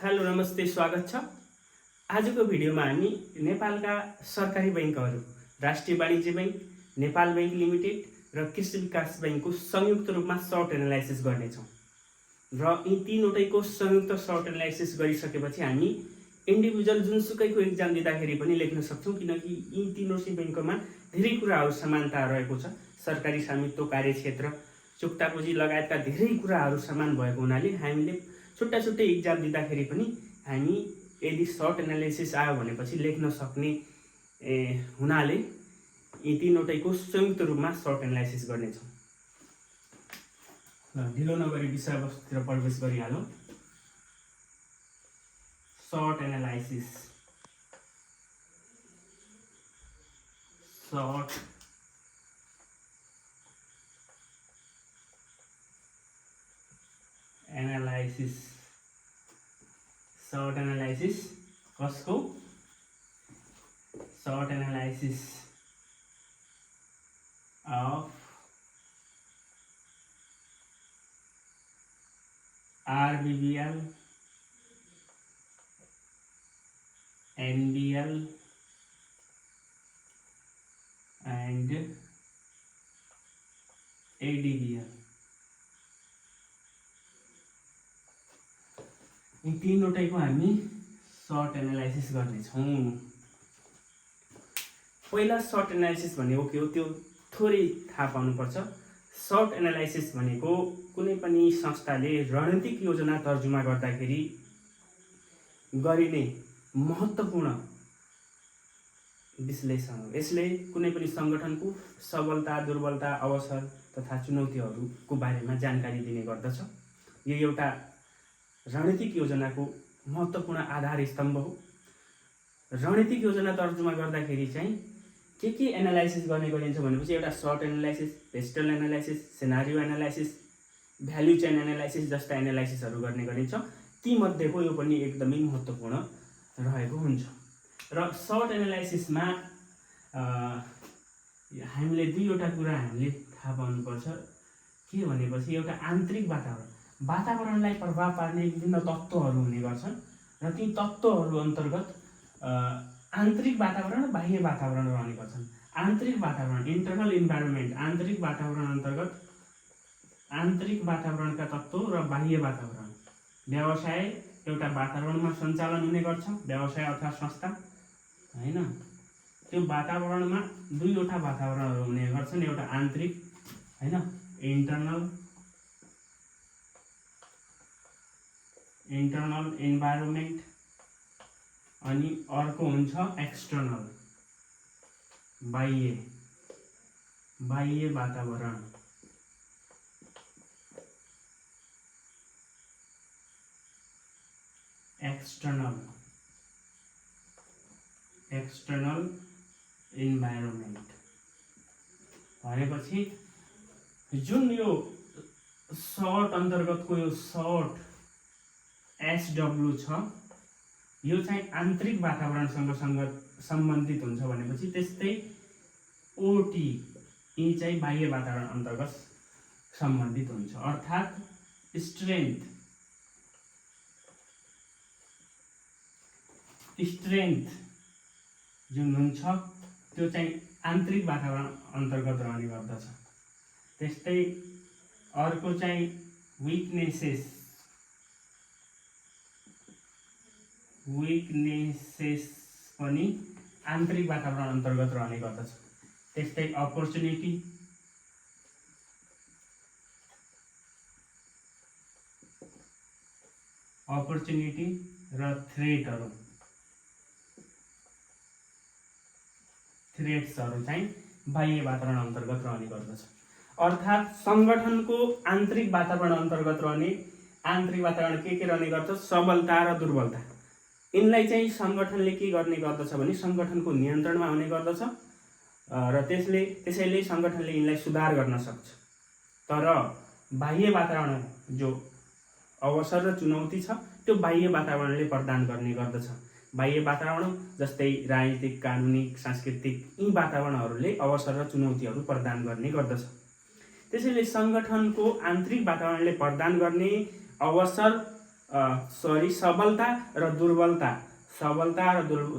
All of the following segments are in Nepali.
हेलो नमस्ते स्वागत छ। आजको भिडियोमा हामी नेपालका सरकारी बैंकहरू राष्ट्रिय वाणिज्य बैंक, नेपाल बैंक लिमिटेड र कृषि विकास बैंकको संयुक्त रूपमा सर्ट एनालाइसिस गर्नेछौँ। र यी तीनवटैको संयुक्त सर्ट एनालाइसिस गरिसकेपछि हामी इन्डिभिजुअल जुनसुकैको एक्जाम दिँदाखेरि पनि लेख्न सक्छौँ, किनकि यी तीनवटै बैंकमा धेरै कुराहरू समानता रहेको छ। सरकारी स्वामित्व, कार्यक्षेत्र, चुक्ता पुँजी लगायतका धेरै कुराहरू समान भएको हुनाले हामीले छुट्टा छुट्टै एक्जाम दिँदाखेरि पनि हामी यदि सर्ट एनालिसिस आयो भनेपछि लेख्न सक्ने हुनाले यी तीनवटैको संयुक्त रूपमा सर्ट एनालाइसिस गर्नेछौँ। ढिलो नगरी विषयवस्तुतिर प्रवेश गरिहालौँ। Short analysis, short analysis, short analysis कसको? Short analysis of RBBL, NBL and ADBL। यी तीनवटैको हामी सर्ट एनालाइसिस गर्नेछौँ। पहिला सर्ट एनालाइसिस भनेको के हो त्यो थोरै थाहा पाउनुपर्छ। सर्ट एनालाइसिस भनेको कुनै पनि संस्थाले रणनीतिक योजना तर्जुमा गर्दाखेरि गरिने महत्त्वपूर्ण विश्लेषण हो। यसले कुनै पनि सङ्गठनको सबलता, दुर्बलता, अवसर तथा चुनौतीहरूको बारेमा जानकारी दिने गर्दछ। यो एउटा रणनीतिक योजनाको महत्त्वपूर्ण आधार स्तम्भ हो। रणनीतिक योजना तर्जुमा गर्दाखेरि चाहिँ के एनालाइसिस गर्ने गरिन्छ भनेपछि एउटा सर्ट analysis, PESTLE analysis, scenario analysis, value chain analysis जस्ता एनालाइसिसहरू गर्ने गरिन्छ। तीमध्येको यो पनि एकदमै महत्त्वपूर्ण रहेको हुन्छ। र सर्ट एनालाइसिसमा हामीले दुईवटा कुरा हामीले थाहा पाउनुपर्छ। के भनेपछि एउटा आन्तरिक वातावरणलाई प्रभाव पार्ने विभिन्न तत्त्वहरू हुने गर्छन् र ती तत्त्वहरू अन्तर्गत आन्तरिक वातावरण र बाह्य वातावरण रहने गर्छन्। आन्तरिक वातावरण, इन्टरनल इन्भाइरोमेन्ट, आन्तरिक वातावरण अन्तर्गत आन्तरिक वातावरणका तत्त्व र बाह्य वातावरण। व्यवसाय एउटा वातावरणमा सञ्चालन हुने गर्छ, व्यवसाय अथवा संस्था हैन। त्यो वातावरणमा दुईवटा वातावरणहरू हुने गर्छन्, एउटा आन्तरिक हैन, इन्टरनल इन्भाइरोमेन्ट, अनि अर्को हुन्छ एक्सटर्नल, बाह्य वातावरण। एक्सटर्नल इन्भाइरोमेन्ट भनेपछि जुन यो सर्ट अन्तर्गतको यो सर्ट SW छ, यो चाहिँ आन्तरिक वातावरणसँग सम्बन्धित हुन्छ भनेपछि त्यस्तै OT यी चाहिँ बाह्य वातावरण अन्तर्गत सम्बन्धित हुन्छ। अर्थात् स्ट्रेन्थ जुन हुन्छ त्यो चाहिँ आन्तरिक वातावरण अन्तर्गत रहने गर्दछ। त्यस्तै अर्को चाहिँ विकनेसेस पनि आन्तरिक वातावरण अन्तर्गत रहने गर्दछ। त्यस्तै अपर्च्युनिटी र थ्रेट्सहरू चाहिँ बाह्य वातावरण अन्तर्गत रहने गर्दछ। अर्थात् सङ्गठनको आन्तरिक वातावरण अन्तर्गत रहने, आन्तरिक वातावरण के रहने गर्छ? सबलता र दुर्बलता। यिनलाई चाहिँ सङ्गठनले के गर्ने गर्दछ भने सङ्गठनको नियन्त्रणमा हुने गर्दछ र त्यसैले सङ्गठनले यिनलाई सुधार गर्न सक्छ। तर बाह्य वातावरण जो अवसर र चुनौती छ त्यो बाह्य वातावरणले प्रदान गर्ने गर्दछ। बाह्य वातावरण जस्तै राजनीतिक, कानुनी, सांस्कृतिक यी वातावरणहरूले अवसर र चुनौतीहरू प्रदान गर्ने गर्दछ। त्यसैले सङ्गठनको आन्तरिक वातावरणले प्रदान गर्ने अवसर सबलता र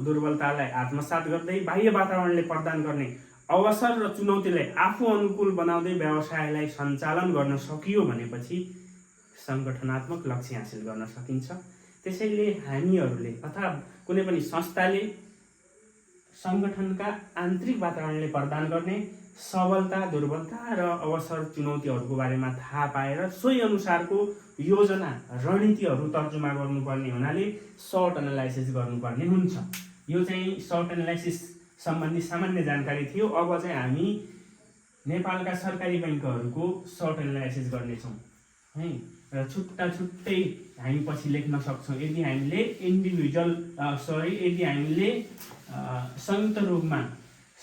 दुर्बलतालाई आत्मसात गर्दै बाह्य वातावरणले प्रदान गर्ने अवसर र चुनौतीलाई आफू अनुकूल बनाउँदै व्यवसायलाई सञ्चालन गर्न सकियो भनेपछि सङ्गठनात्मक लक्ष्य हासिल गर्न सकिन्छ। त्यसैले हामीहरूले अथवा कुनै पनि संस्थाले सङ्गठनका आन्तरिक वातावरणले प्रदान गर्ने सबलता, दुर्बलता र अवसर चुनौतीहरूको बारेमा थाहा पाएर सोही अनुसारको योजना रणनीतिहरू तर्जुमा गर्नुपर्ने हुनाले सर्ट एनालाइसिस गर्नुपर्ने हुन्छ। यो चाहिँ सर्ट एनालाइसिस सम्बन्धी सामान्य जानकारी थियो। अब चाहिँ हामी नेपालका सरकारी बैंकहरूको सर्ट एनालाइसिस गर्नेछौँ है, र छुट्टै हामी पछि लेख्न सक्छौँ। यदि हामीले यदि हामीले संयुक्त रूपमा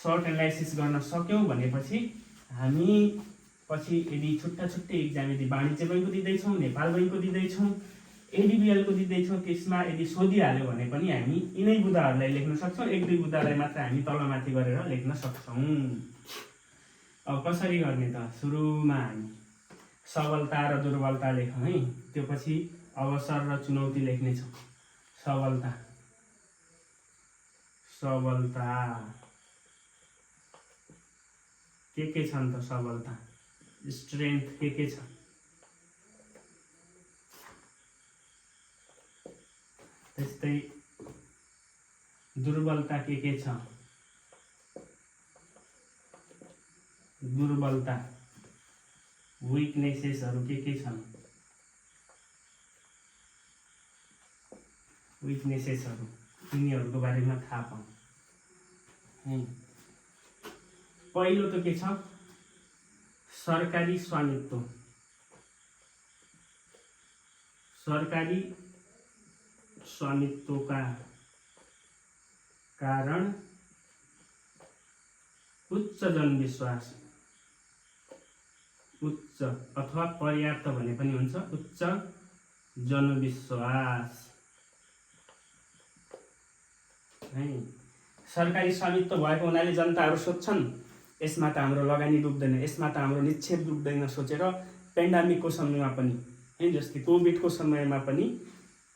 सर्ट एनालाइसिस गर्न सक्यौँ भनेपछि हामी पछि यदि छुट्टै इक्जाम यदि वाणिज्य बैङ्कको दिँदैछौँ, नेपाल बैङ्कको दिँदैछौँ, एडिबिएलको दिँदैछौँ, त्यसमा यदि सोधिहाल्यो भने पनि हामी यिनै बुदाहरूलाई लेख्न सक्छौँ। 1-2 बुदालाई मात्र हामी तलमाथि गरेर लेख्न सक्छौँ। अब कसरी गर्ने त? सुरुमा हामी सबलता र दुर्बलता लेखौँ है, त्यो पछि अवसर र चुनौती लेख्नेछौँ। सबलता के छन् त? सबलता स्ट्रेन्थ के छ? त्यस्तै दुर्बलता के छ? दुर्बलता विकनेसेसहरू के छन्? विकनेसेसहरू यिनीहरूको बारेमा थाहा पाऊँ है। पहिलो त के छ? सरकारी स्वामित्व। सरकारी स्वामित्वका कारण उच्च जनविश्वास, उच्च अथवा पर्याप्त भने पनि हुन्छ, उच्च जनविश्वास है। सरकारी स्वामित्व भएको हुनाले जनताहरू सोध्छन् यसमा त हाम्रो लगानी डुब्दैन, यसमा त हाम्रो निक्षेप डुब्दैन सोचेर पेन्डामिकको समयमा पनि है, जस्तै कोभिडको समयमा पनि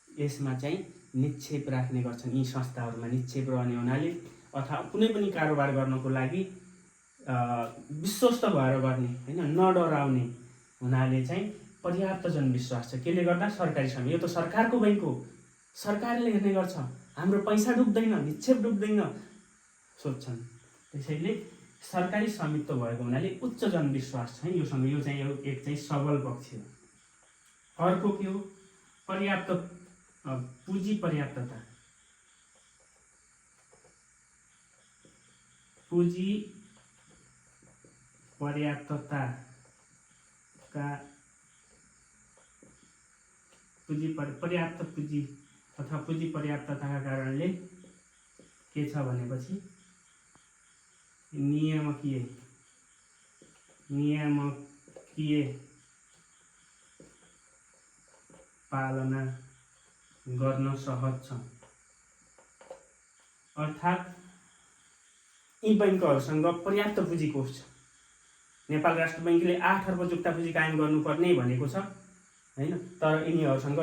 यसमा चाहिँ निक्षेप राख्ने गर्छन्। यी संस्थाहरूमा निक्षेप रहने हुनाले अथवा कुनै पनि कारोबार गर्नको लागि विश्वस्त भएर गर्ने हैन, नडराउने हुनाले चाहिँ पर्याप्त जनविश्वास छ। केले गर्दा? सरकारी स्वामी। यो त सरकारको बैंक हो, सरकारले हेर्ने गर्छ, हाम्रो पैसा डुब्दैन, निक्षेप डुब्दैन सोध्छन्। त्यसैले सरकारी स्वामित्व भएको हुनाले उच्च जनविश्वास छ योसँग। यो चाहिँ एक चाहिँ सबल पक्ष हो। अर्को के हो? पर्याप्त पुँजी पर्याप्तता। पुँजी पर्याप्तता का पर्याप्त पुँजी अथवा पुँजी पर्याप्तताका कारणले के छ भनेपछि नियामकीय पालना गर्न सहज छ। अर्थात् यी बैंकहरूसँग पर्याप्त पुँजी कोष छ। नेपाल राष्ट्र बैंकले 8 अर्ब जुक्ता पुँजी कायम गर्नुपर्ने भनेको छ हैन, तर यिनीहरूसँग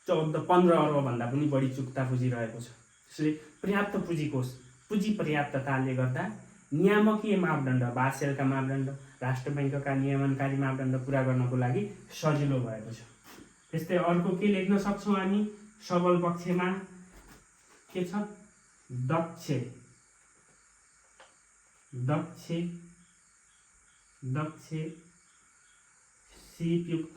14-15 अर्ब भन्दा पनि बढी चुक्ता पुँजी रहेको छ। त्यसले पर्याप्त पुँजी कोष, पुँजी पर्याप्तताले गर्दा नियामकीय मापदण्ड, बासेलका मापदण्ड, राष्ट्र बैंकका नियमनकारी मापदण्ड पूरा गर्नको लागि सजिलो भएको छ। त्यस्तै अर्को के लेख्न सक्छौँ हामी? सबल पक्षमा के छ? दक्ष सिपयुक्त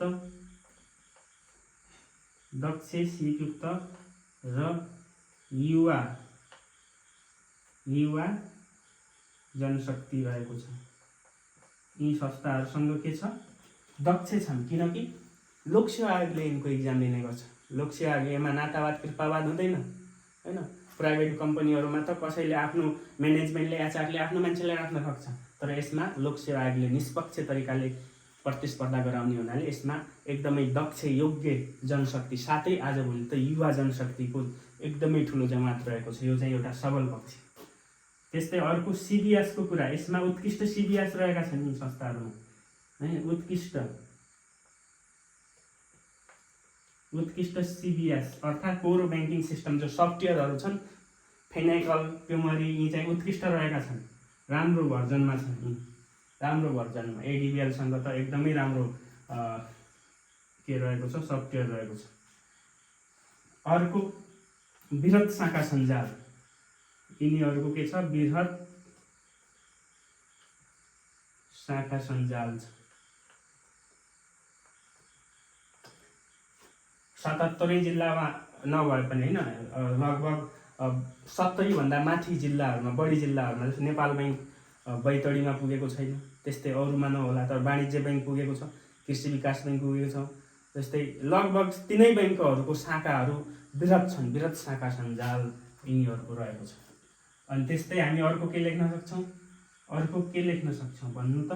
र युवा जनशक्ति रहेको छ। यी संस्थाहरूसँग के छ? दक्ष छन्, किनकि लोकसेवा आयोगले यिनको इक्जाम लिने गर्छ। लोकसेवा आयोगमा नातावाद कृपावाद हुँदैन हैन। प्राइभेट कम्पनीहरूमा त कसैले आफ्नो म्यानेजमेन्टले एचआरले आफ्नो मान्छेलाई राख्न सक्छ, तर यसमा लोकसेवा आयोगले निष्पक्ष तरिकाले प्रतिस्पर्धा गराउने हुनाले यसमा एकदमै दक्ष योग्य जनशक्ति, साथै आजभोलि त युवा जनशक्तिको एकदमै ठुलो जमात रहेको छ। यो चाहिँ एउटा सबल पक्ष। त्यस्तै अर्को सिबिएसको कुरा, यसमा उत्कृष्ट सिबिएस रहेका छन् यी संस्थाहरूमा है, उत्कृष्ट उत्कृष्ट CBS अर्थात् कोर ब्याङ्किङ सिस्टम जो सफ्टवेयरहरू छन् फेनाइकल पेमरी यी चाहिँ उत्कृष्ट रहेका छन्, राम्रो भर्जनमा छन् यी, राम्रो भर्जनमा। ADVLसँग त एकदमै राम्रो के रहेको छ, सफ्टवेयर रहेको छ। अर्को बृहत शाखा सञ्जाल, यिनीहरूको के छ, बृहत शाखा सञ्जाल छ। 77 जिल्लामा नभए पनि होइन, लगभग 70 भन्दा माथि जिल्लाहरूमा, बढी जिल्लाहरूमा, जस्तो नेपाल बैंक बैतडीमा पुगेको छैन, त्यस्तै अरूमा नहोला, तर वाणिज्य बैंक पुगेको छ, कृषि विकास बैंक पुगेको छ, जस्तै लगभग तिनै बैंकहरूको शाखाहरू बृहत छन्, बृहत शाखा सञ्जाल यिनीहरूको रहेको छ। अनि त्यस्तै हामी अर्को के लेख्न सक्छौँ, अर्को के लेख्न सक्छौँ भन्नु त,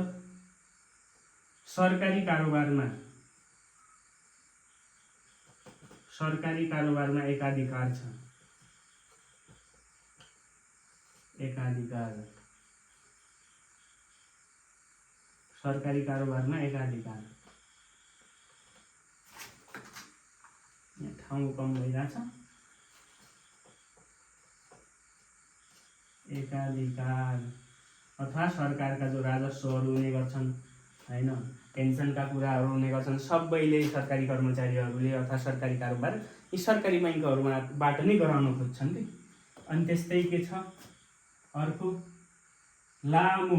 सरकारी कारोबारमा एकाधिकार छ, एकाधिकार, सरकारी कारोबारमा एकाधिकार। ठाउँ कम भइरहेछ, एकाधिकार अथवा सरकारका जो राजस्वहरू हुने गर्छन् हैन, पेन्सनका कुराहरू हुने गर्छन्, सबैले सरकारी कर्मचारीहरूले अथवा सरकारी कारोबार यी सरकारी बैंकहरूबाट नै गराउन खोज्छन् कि। अनि त्यस्तै के छ अर्को, लामो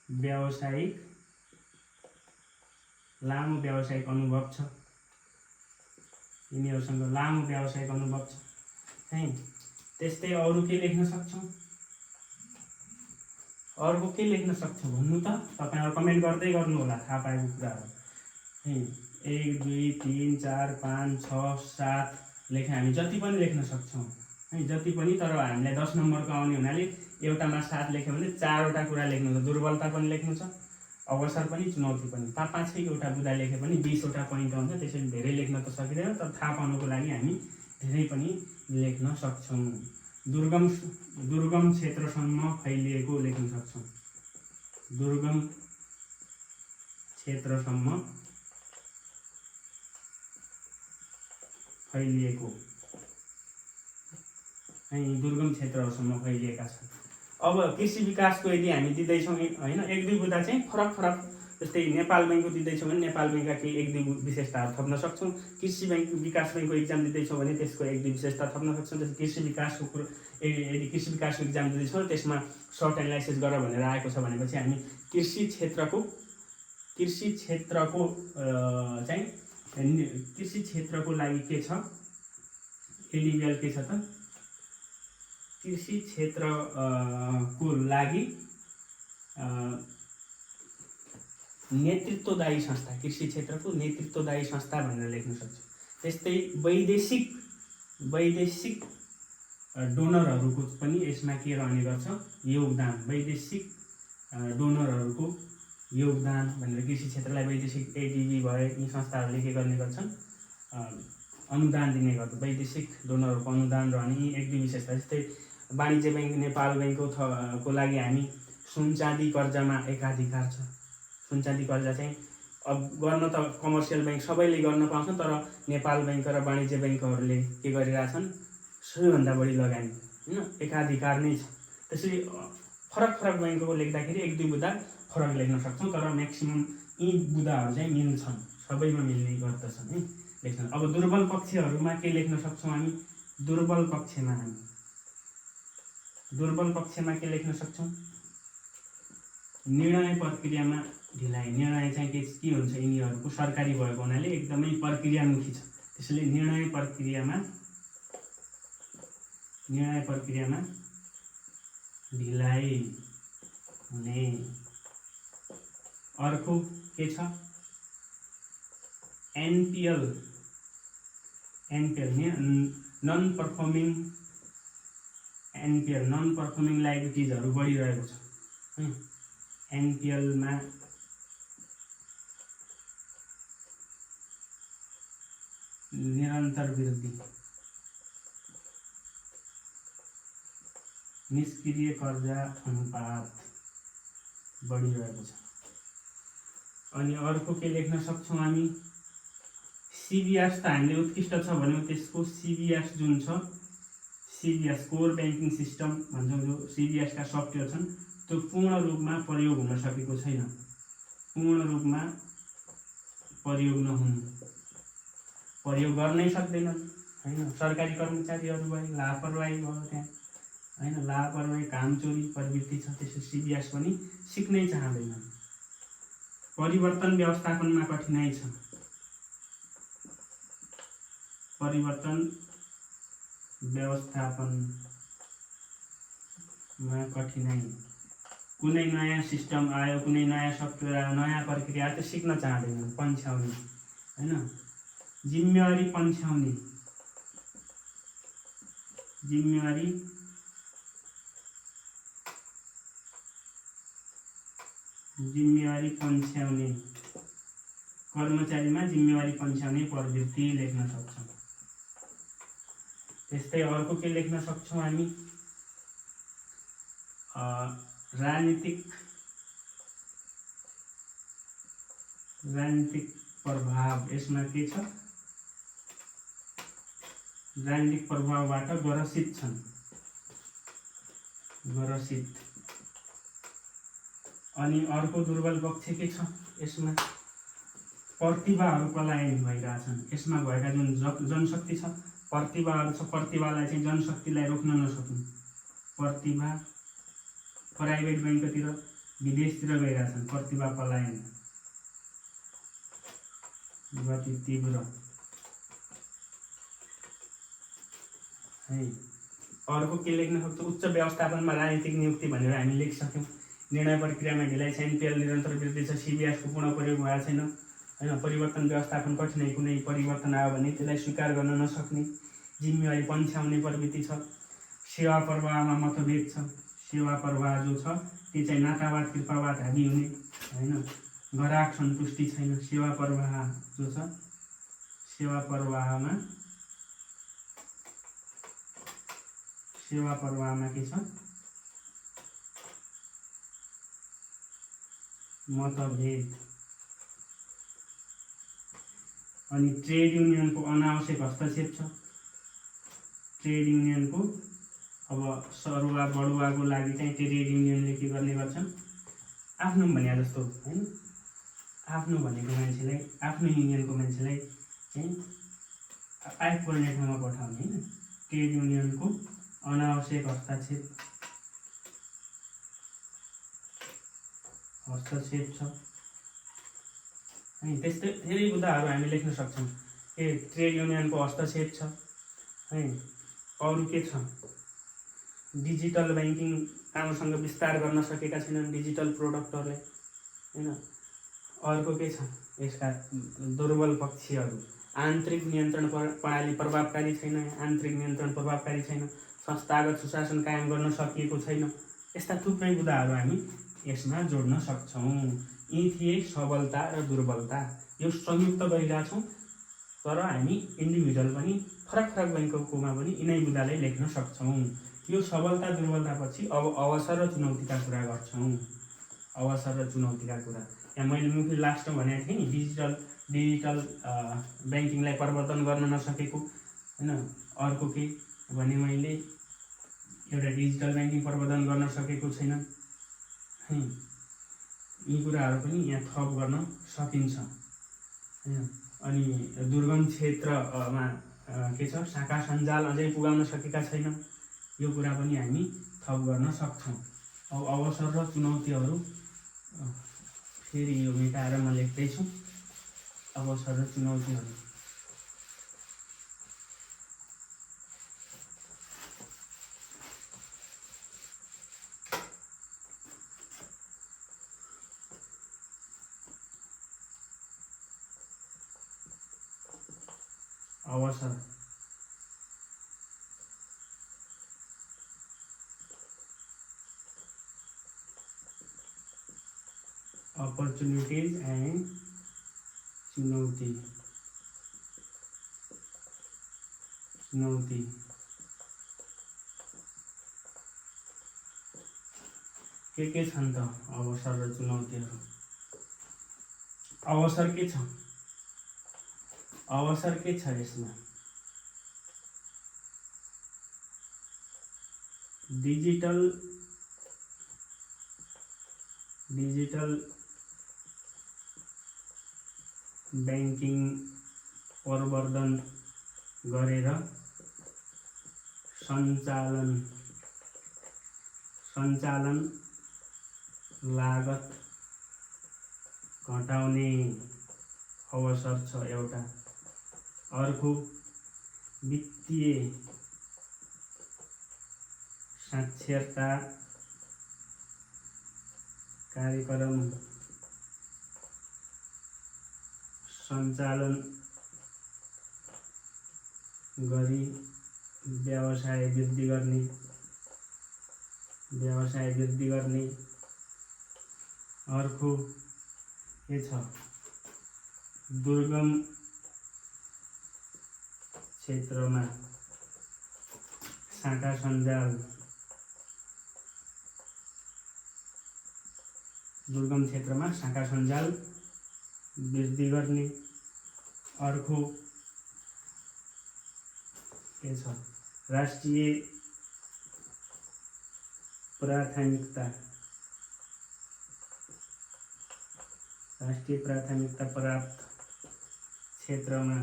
व्यावसायिक अनुभव छ, यिनीहरूसँग लामो व्यावसायिक अनुभव छ है। त्यस्तै अरू के लेख्न सक्छौँ, अर्को के लेख्न सक्छौँ भन्नु त, तपाईहरु कमेन्ट गर्दै गर्नु होला थाहा पाएको कुराहरू है। 1 2 3 4 5 6 7 लेखे हामी जति पनि लेख्न सक्छौँ है, जति पनि, तर हामीलाई 10 नम्बरको आउने हुनाले एउटामा 7 लेख्यो भने 4 वटा कुरा लेख्नु छ, दुर्बलता पनि लेख्नु छ, अवसर पनि, चुनौती पनि। पाँचै एउटा बुँदा लेखे पनि 20 वटा पोइन्ट आउँछ, त्यसैले धेरै लेख्न त सकिँदैन, तर थाहा पाउनको लागि हामी धेरै पनि लेख्न सक्छौँ। दुर्गम क्षेत्रसम्म फैलिएको लेख्न सक्छौँ, दुर्गम क्षेत्रसम्म फैलिएको है, दुर्गम क्षेत्रहरूसम्म फैलिएका छन्। अब कृषि विकासको यदि हामी दिँदैछौँ होइन, 1-2 बुँदा चाहिँ फरक जस्तै नेपाल बैंकको दिँदैछौँ भने नेपाल बैंकका केही 1-2 विशेषताहरू थप्न सक्छौँ। कृषि विकास बैंकको इक्जाम दिँदैछौँ भने त्यसको 1-2 विशेषता थप्न सक्छौँ। जस्तै कृषि विकासको यदि कृषि विकासको इक्जाम दिँदैछौँ त्यसमा सर्ट एनालाइसिस गर भनेर आएको छ भनेपछि हामी कृषि क्षेत्रको लागि के छ, एलिभिएल के छ त, कृषि क्षेत्रको लागि नेतृत्वदायी संस्था, कृषि क्षेत्रको नेतृत्वदायी संस्था भनेर लेख्न सक्छौँ। त्यस्तै वैदेशिक डोनरहरूको पनि यसमा के रहने गर्छ, योगदान, वैदेशिक डोनरहरूको योगदान भनेर कृषि क्षेत्रलाई वैदेशिक ADB भए यी संस्थाहरूले के गर्ने गर्छन्, अनुदान दिने गर्छ, वैदेशिक डोनरहरूको अनुदान रहने यी 1-2 विशेषता। जस्तै वाणिज्य बैंक नेपाल बैंकको लागि हामी सुन चाँदी कर्जामा एकाधिकार छ। सुन चाँदी कर्जा चाहिँ अब गर्न त कमर्सियल बैंक सबैले गर्न पाउँछन्, तर नेपाल बैंक र वाणिज्य बैंकहरूले के गरिरहेछन्, सबैभन्दा बढी लगानी होइन, एकाधिकार नै छ। त्यसैले फरक बैंकको लेख्दाखेरि 1-2 बुँदा फरक लेख्न सक्छौँ, तर म्याक्सिमम यी बुँदाहरू चाहिँ मिल्छन्, सबैमा मिल्ने गर्दछन् है लेख्न। अब दुर्बल पक्षहरूमा के लेख्न सक्छौँ हामी, दुर्बल पक्षमा के लेख्न सक्छौँ, निर्णय प्रक्रियामा ढिलाइ। निर्णय चाहिँ के हुन्छ, यिनीहरूको सरकारी भएको हुनाले एकदमै प्रक्रियामुखी छ, त्यसैले निर्णय प्रक्रियामा ढिलाइ हुने। अर्को के छ, NPL नन पर्फर्मिङ लाइबिलिटिजहरू बढिरहेको छ। NPL मा निरन्तर वृद्धि, निष्क्रिय कर्जा अनुपात बढिरहेको छ। अनि अर्को के लेख्न सक्छौँ हामी, CBS त हामीले उत्कृष्ट छ भन्यौँ, त्यसको CBS जुन छ, CBS कोर ब्याङ्किङ सिस्टम भन्छौँ, जो CBS का सफ्टवेयर छन् त्यो पूर्ण रूपमा प्रयोग हुन सकेको छैन। पूर्ण रूपमा प्रयोग नहुनु, प्रयोग गर्नै सक्दैनन् हैन। सरकारी कर्मचारीहरू भए लापरवाही भयो त्यहाँ हैन, लापरवाही काम चोरी प्रवृत्ति छ, त्यसो CBS पनि सिक्नै चाहँदैनन्। परिवर्तन व्यवस्थापनमा कठिनाइ छ, परिवर्तन व्यवस्थापनमा कठिनाइ। कुनै नयाँ सिस्टम आयो, कुनै नयाँ सफ्टवेयर आयो, नयाँ प्रक्रिया आयो, त्यो सिक्न चाहँदैनन्, पन्छ्याउने हैन। जिम्मेवारी पन्छ्याउने, जिम्मेवारी पन्छ्याउने, कर्मचारीमा जिम्मेवारी पन्छ्याउने प्रवृत्ति लेख्न सक्छौँ। त्यस्तै अर्को के लेख्न सक्छौँ हामी, राजनीतिक प्रभाव। यसमा के छ, राजनीतिक प्रभावबाट ग्रसित छन्, ग्रसित। अनि अर्को दुर्बल पक्ष के छ, यसमा प्रतिभाहरू पलायन भइरहेछन्। यसमा भएका जुन जनशक्ति छ, प्रतिभाहरू छ, प्रतिभालाई चाहिँ जनशक्तिलाई रोक्न नसक्नु, प्रतिभा प्राइभेट बैंकतिर विदेशतिर गइरहेछन्, प्रतिभा पलायन गति तीव्र है। अर्को के लेख्न सक्छौँ, उच्च व्यवस्थापनमा राजनीतिक नियुक्ति भनेर हामी लेखिसक्यौँ। निर्णय प्रक्रियामा ढिलाइ छ, NPL निरन्तर वृद्धि छ, CBS को पूर्ण प्रयोग भएको छैन हैन। परिवर्तन व्यवस्थापन कठिनाइ, कुनै परिवर्तन आयो भने त्यसलाई स्वीकार गर्न नसक्ने, जिम्मेवारी पन्छ्याउने प्रवृत्ति छ। सेवा प्रवाहमा मतभेद छ, सेवा प्रवाह जो छ त्यो चाहिँ नातावाद कृपावाद हाबी हुने हैन। ग्राहक सन्तुष्टि छैन, सेवा प्रवाह जो छ, सेवा प्रवाहमा के छ, मतभेद। अनि ट्रेड युनियनको अनावश्यक हस्तक्षेप छ। ट्रेड युनियनको अब सरुवा बढुवाको लागि चाहिँ ट्रेड युनियनले के गर्ने गर्छन्, आफ्नो भने जस्तो हैन, आफ्नो भनेको मान्छेलाई, आफ्नो युनियनको मान्छेलाई चाहिँ आयोग पर्ने ठाउँमा पठाउने हैन। ट्रेड युनियनको अनावश्यक हस्तक्षेप छ है। त्यस्तै धेरै मुद्दाहरू हामी लेख्न सक्छौँ। ट्रेड युनियनको हस्तक्षेप छ है। अरू के छ, डिजिटल ब्याङ्किङ राम्रोसँग विस्तार गर्न सकेका छैनन् डिजिटल प्रोडक्टहरूले हैन। अर्को के छ, यसका दुर्बल पक्षहरू, आन्तरिक नियन्त्रण प्रणाली प्रभावकारी छैन, आन्तरिक नियन्त्रण प्रभावकारी छैन, संस्थागत सुशासन कायम गर्न सकिएको छैन। यस्ता थुप्रै मुद्दाहरू हामी यसमा जोड्न सक्छौँ। यी थिए सबलता र दुर्बलता। यो संयुक्त गरिरहेछौँ, तर हामी इन्डिभिजुअल पनि फरक फरक बैंककोमा पनि यिनै मुद्दालाई लेख्न सक्छौँ। यो सबलता दुर्बलतापछि अब अवसर र चुनौतीका कुरा गर्छौँ। अवसर र चुनौतीका कुरा, यहाँ मैले मुख्य लास्टमा भनेको थिएँ नि, डिजिटल ब्याङ्किङलाई प्रवर्धन गर्न नसकेको हैन। अर्को के भने मैले, एउटा डिजिटल ब्याङ्किङ प्रवर्धन गर्न सकेको छैन है। यी कुराहरू पनि यहाँ थप गर्न सकिन्छ हैन। अनि दुर्गम क्षेत्रमा के छ, शाखा सञ्जाल अझै पुगाउन सकेका छैन, यो कुरा पनि हामी थप गर्न सक्छौँ। अब अवसर र चुनौतीहरू फेरि यो मेटाएर म लेख्दैछु। अवसर र चुनौतीहरू, अवसर opportunities and चुनौती के छन् त अवसर र चुनौतीहरू। अवसर के छ, अवसर के छ यसमा? डिजिटल बैंकिङ प्रवर्धन गरेर सञ्चालन लागत घटाउने अवसर छ एउटा। अर्को वित्तीय साक्षरता कार्यक्रम सञ्चालन गरी व्यवसाय वृद्धि गर्ने। अर्को के छ? दुर्गम क्षेत्रमा शाखा सञ्जाल वृद्धि गर्ने। अर्को के छ? राष्ट्रिय प्राथमिकता प्राप्त क्षेत्रमा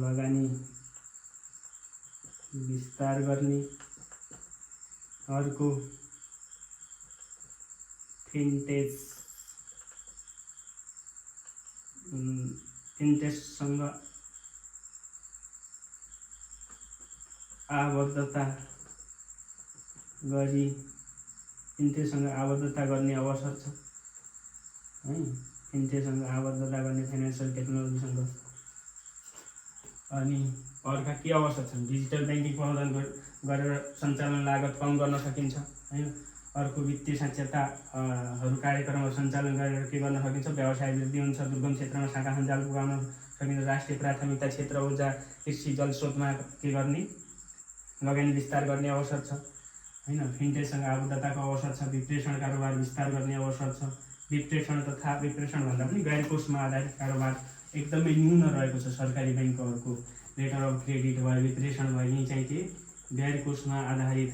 लगानी विस्तार गर्ने। अर्को फिन्टेक्ससँग आबद्धता गर्ने अवसर छ है। फिन्टेक्ससँग आबद्धता गर्ने फाइनेन्सियल टेक्नोलोजीसँग। अनि अर्का के अवसर छन्? डिजिटल बैंकिङ प्रवर्धन गरेर सञ्चालन लागत कम गर्न सकिन्छ हैन। अर्को वित्तीय साक्षरताहरू कार्यक्रमहरू सञ्चालन गरेर के गर्न सकिन्छ? व्यवसाय वृद्धि हुन्छ। दुर्गम क्षेत्रमा शाखा सञ्जाल पुगाउन सकिन्छ। राष्ट्रिय प्राथमिकता क्षेत्र ऊर्जा कृषि जलस्रोतमा के गर्ने? लगानी विस्तार गर्ने अवसर छ हैन। फिन्टेक्ससँग आबद्धताको अवसर छ। विप्रेषण कारोबार विस्तार गर्ने अवसर छ। विप्रेषण भन्दा पनि गैर कोषमा आधारित कारोबार एकदमै न्यून रहेको छ सरकारी बैंकहरूको। लेटर अफ क्रेडिट भयो, विप्रेषण भयो, यी चाहिँ के गैर कोषमा आधारित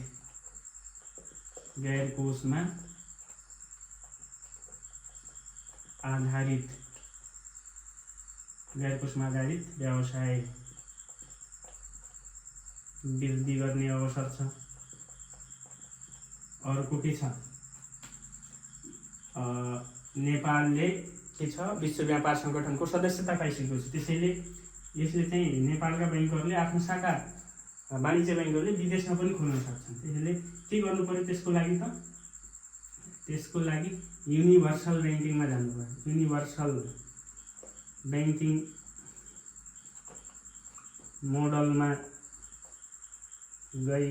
व्यवसाय वृद्धि गर्ने अवसर छ। अर्को के छ? नेपालले के छ? विश्व व्यापार सङ्गठनको सदस्यता पाइसकेको छ। त्यसैले यसले चाहिँ नेपालका बैंकहरूले आफ्नो शाखा वाणिज्य बैंकहरूले विदेशमा पनि खोल्न सक्छन्। त्यसैले के गर्नु पर्यो त्यसको लागि? युनिभर्सल बैंकिङमा जानु पर्यो। युनिभर्सल बैंकिङ मोडलमा गई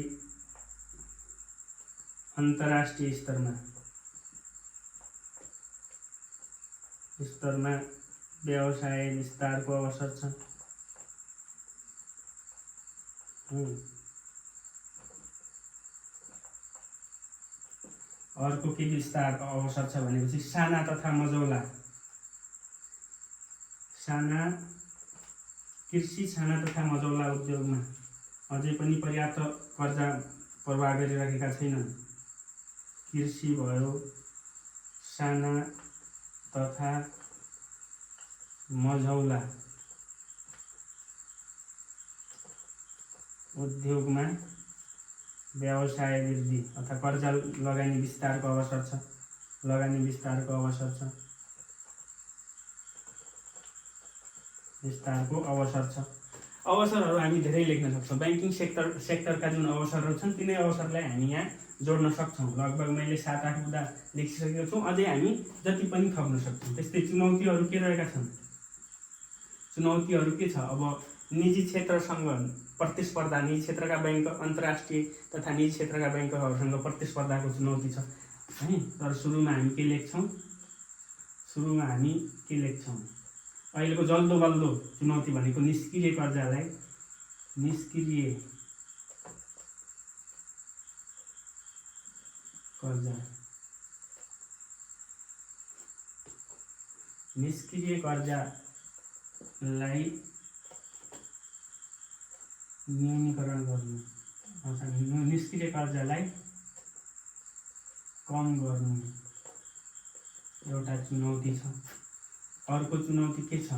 अन्तर्राष्ट्रिय स्तरमा व्यवसाय विस्तारको अवसर छ। अर्को के विस्तार अवसर छ भनेपछि साना तथा मझौला उद्योगमा अझै पनि पर्याप्त कर्जा प्रवाह गरिरहेका छैनन्। कृषि भयो, साना तथा मझौला उद्योगमा व्यवसाय वृद्धि अथवा कर्जा लगानी विस्तारको अवसर छ। अवसरहरू हामी धेरै लेख्न सक्छौँ। बैंकिङ सेक्टरका जुन अवसरहरू छन् तिनै अवसरलाई हामी यहाँ जोड्न सक्छौँ। लगभग मैले 7-8 मुद्दा लेखिसकेको छु। अझै हामी जति पनि थप्न सक्छौँ। त्यस्तै चुनौतीहरू के रहेका छन्? चुनौतीहरू के छ? अब निजी क्षेत्रसँग प्रतिस्पर्धा, निजी क्षेत्रका बैंक अन्तर्राष्ट्रिय तथा निजी क्षेत्रका बैंकहरूसँग प्रतिस्पर्धाको चुनौती छ है। तर सुरुमा हामी के लेख्छौँ? अहिलेको जल्दो बल्दो चुनौती भनेको निष्क्रिय कर्जालाई निष्क्रिय कर्जालाई न्यूनीकरण गर्नु, निष्क्रिय कर्जालाई कम गर्नु एउटा चुनौती छ। अर्को चुनौती के छ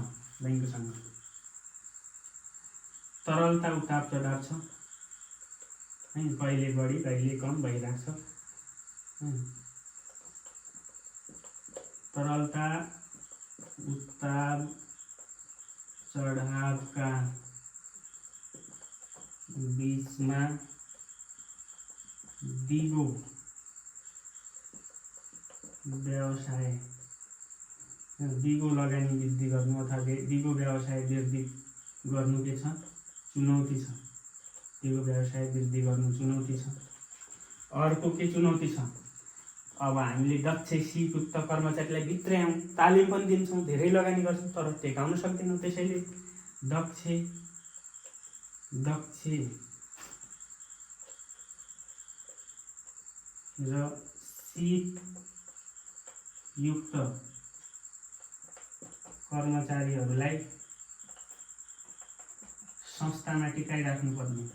बैंकसँग? तरलता उतार चढाव छ, कहिले बढी कहिले कम भइरहेको छ। तरलता उतार चढावका बीचमा दिगो व्यवसाय, दिगो लगानी वृद्धि गर्नु अथवा दिगो व्यवसाय वृद्धि गर्नु के छ? चुनौती छ। दिगो व्यवसाय वृद्धि गर्नु चुनौती छ। अर्को के चुनौती छ? अब हामीले दक्ष सिपयुक्त कर्मचारीलाई भित्र्याउँ, तालिम पनि दिन्छौँ, धेरै लगानी गर्छौँ, तर टेकाउन सक्दैनौँ। त्यसैले दक्ष र सिपयुक्त कर्मचारीहरूलाई संस्थामा टिकाइराख्नुपर्ने,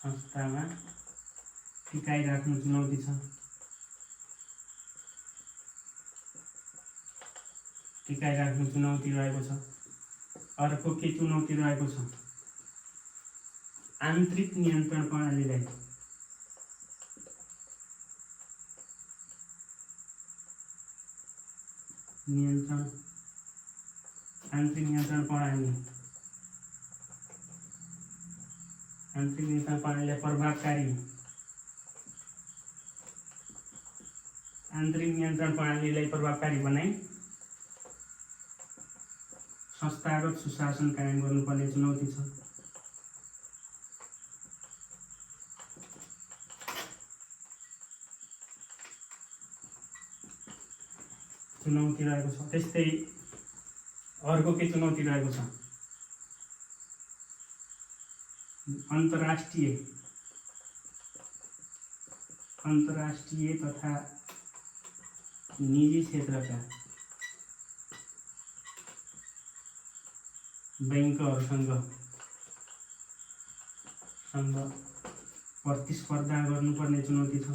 संस्थामा टिकाइराख्नु चुनौती छ। टिकाइराख्नु चुनौती रहेको छ। अर्को के चुनौती रहेको छ? आन्तरिक नियन्त्रण प्रणालीलाई आन्तरिक नियन्त्रण प्रणालीलाई प्रभावकारी, आन्तरिक नियन्त्रण प्रणालीलाई प्रभावकारी बनाई संस्थागत सुशासन कायम गर्नुपर्ने चुनौती छ। चुनौती रहेको छ। त्यस्तै अर्को के चुनौती रहेको छ? अन्तर्राष्ट्रिय तथा निजी क्षेत्रका बैंकहरूसँग प्रतिस्पर्धा गर्नुपर्ने चुनौती छ।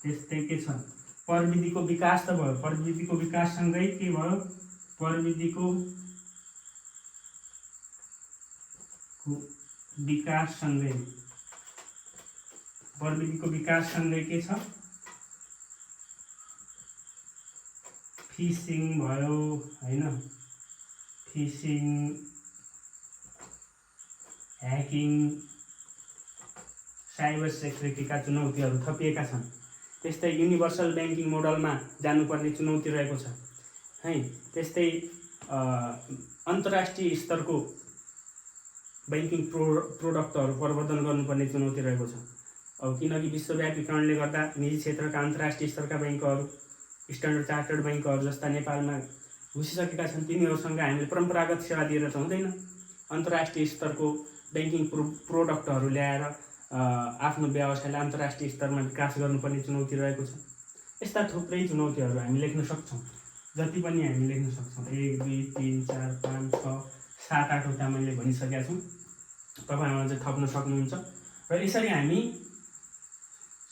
त्यस्तै के छ? प्रविधिको विकास त भयो, प्रविधिको विकाससँगै के भयो? प्रविधिको विकाससँगै के छ? फिसिङ भयो, हैन? फिसिङ, ह्याकिङ, साइबर सेक्युरिटीका चुनौतीहरू थपिएका छन्। त्यस्तै युनिभर्सल ब्याङ्किङ मोडलमा जानुपर्ने चुनौती रहेको छ है। त्यस्तै अन्तर्राष्ट्रिय स्तरको ब्याङ्किङ प्रोडक्टहरू प्रवर्धन गर्नुपर्ने चुनौती रहेको छ। अब किनकि विश्वव्यापीकरणले गर्दा निजी क्षेत्रका अन्तर्राष्ट्रिय स्तरका बैंकहरू, स्ट्यान्डर्ड चार्टर्ड बैंकहरू जस्ता नेपालमा घुसिसकेका छन्। तिनीहरूसँग हामीले परम्परागत सेवा दिएर त हुँदैन। अन्तर्राष्ट्रिय स्तरको ब्याङ्किङ प्रोडक्टहरू ल्याएर आफ्नो व्यवसायलाई अन्तर्राष्ट्रिय स्तरमा विकास गर्नुपर्ने चुनौती रहेको छ। यस्ता थुप्रै चुनौतीहरू हामी लेख्न सक्छौँ। जति पनि हामी लेख्न सक्छौँ, 1 2 3 4 5 6 7 8 वटा मैले भनिसकेका छु। तपाईँहरू चाहिँ थप्न सक्नुहुन्छ। र यसरी हामी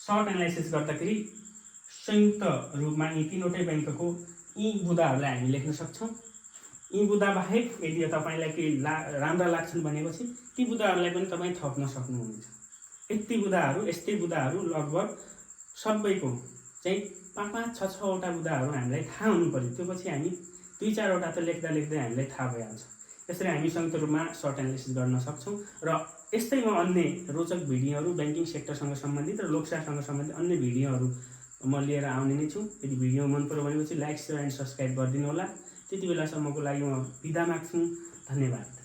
सर्ट एनालाइसिस गर्दाखेरि संयुक्त रूपमा यी तीनवटै बैंकको यी बुदाहरूलाई हामी लेख्न सक्छौँ। यी बुदा बाहेक यदि तपाईँलाई केही राम्रा लाग्छन् भनेपछि ती बुदाहरूलाई पनि तपाईँ थप्न सक्नुहुनेछ। यस्तै बुदाहरू लगभग सबैको चाहिँ 5 6 वटा बुदाहरू हामीलाई थाहा हुनु पर्यो। त्यो पछि हामी 2 4 वटा त लेख्दा हामीलाई थाहा भइहाल्छ। यसरी हामी संयुक्त रूपमा सर्ट एनालाइसिस गर्न सक्छौँ। र यस्तैमा अन्य रोचक भिडियोहरू ब्याङ्किङ सेक्टरसँग सम्बन्धित र लोकसेवासँग सम्बन्धित अन्य भिडियोहरू म लिएर आउने नै छु। यदि भिडियो मन पर्यो भनेपछि लाइक, सेयर एन्ड सब्सक्राइब गरिदिनु होला। त्यति बेलासम्मको लागि म बिदा माग्छु। धन्यवाद।